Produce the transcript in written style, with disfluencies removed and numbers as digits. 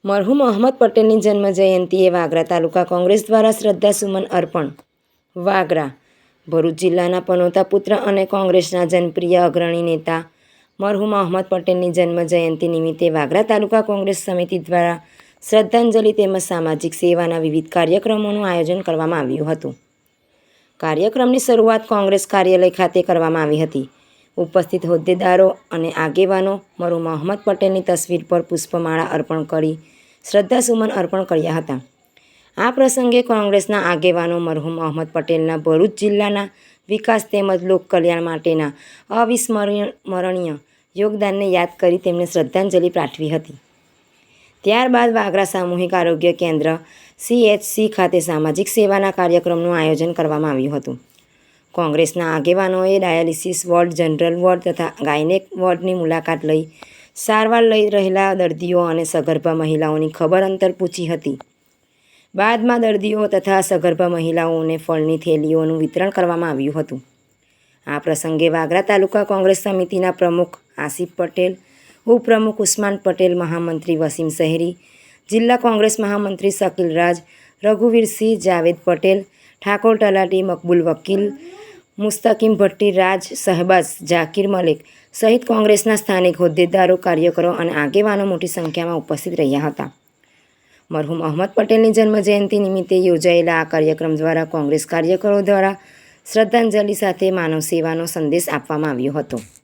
મરહુમ અહમદ પટેલની જન્મ જયંતિએ વાગરા તાલુકા કોંગ્રેસ દ્વારા શ્રદ્ધાસુમન અર્પણ. વાગરા. ભરૂચ જિલ્લાના પનોતા પુત્ર અને કોંગ્રેસના જનપ્રિય અગ્રણી નેતા મરહુમ અહમદ પટેલની જન્મ જયંતિ નિમિત્તે વાગરા તાલુકા કોંગ્રેસ સમિતિ દ્વારા શ્રદ્ધાંજલિ તેમજ સામાજિક સેવાના વિવિધ કાર્યક્રમોનું આયોજન કરવામાં આવ્યું હતું. કાર્યક્રમની શરૂઆત કોંગ્રેસ કાર્યાલય ખાતે કરવામાં આવી હતી. ઉપસ્થિત હોદ્દેદારો અને આગેવાનો મરહુમ અહમદ પટેલની તસવીર પર પુષ્પમાળા અર્પણ કરી શ્રદ્ધાસુમન અર્પણ કર્યા હતા. આ પ્રસંગે કોંગ્રેસના આગેવાનો મરહુમ અહમદ પટેલના ભરૂચ જિલ્લાના વિકાસ તેમજ લોકકલ્યાણ માટેના અવિસ્મરણીય યોગદાનને યાદ કરી તેમને શ્રદ્ધાંજલિ પાઠવી હતી. ત્યારબાદ વાગરા સામૂહિક આરોગ્ય કેન્દ્ર CHC ખાતે સામાજિક સેવાના કાર્યક્રમનું આયોજન કરવામાં આવ્યું હતું. કોંગ્રેસના આગેવાનોએ ડાયાલિસિસ વોર્ડ, જનરલ વોર્ડ તથા ગાયનેક વોર્ડની મુલાકાત લઈ સારવાર લઈ રહેલા દર્દીઓ અને સગર્ભા મહિલાઓની ખબર અંતર પૂછી હતી. બાદમાં દર્દીઓ તથા સગર્ભા મહિલાઓને ફળની થેલીઓનું વિતરણ કરવામાં આવ્યું હતું. આ પ્રસંગે વાગરા તાલુકા કોંગ્રેસ સમિતિના પ્રમુખ આસિફ પટેલ, ઉપપ્રમુખ ઉસ્માન પટેલ, મહામંત્રી વસીમ શહેરી, જિલ્લા કોંગ્રેસ મહામંત્રી શકીલ રાજ, રઘુવીરસિંહ, જાવેદ પટેલ, ઠાકોર તલાટી મકબૂલ વકીલ, મુસ્તકીમ ભટ્ટી, રાજ શહબાઝ, ઝાકીર મલિક સહિત કોંગ્રેસના સ્થાનિક હોદ્દેદારો, કાર્યકરો અને આગેવાનો મોટી સંખ્યામાં ઉપસ્થિત રહ્યા હતા. મરહુમ અહમદ પટેલની જન્મજયંતિ નિમિત્તે યોજાયેલા આ કાર્યક્રમ દ્વારા કોંગ્રેસ કાર્યકરો દ્વારા શ્રદ્ધાંજલિ સાથે માનવ સેવાનો સંદેશ આપવામાં આવ્યો હતો.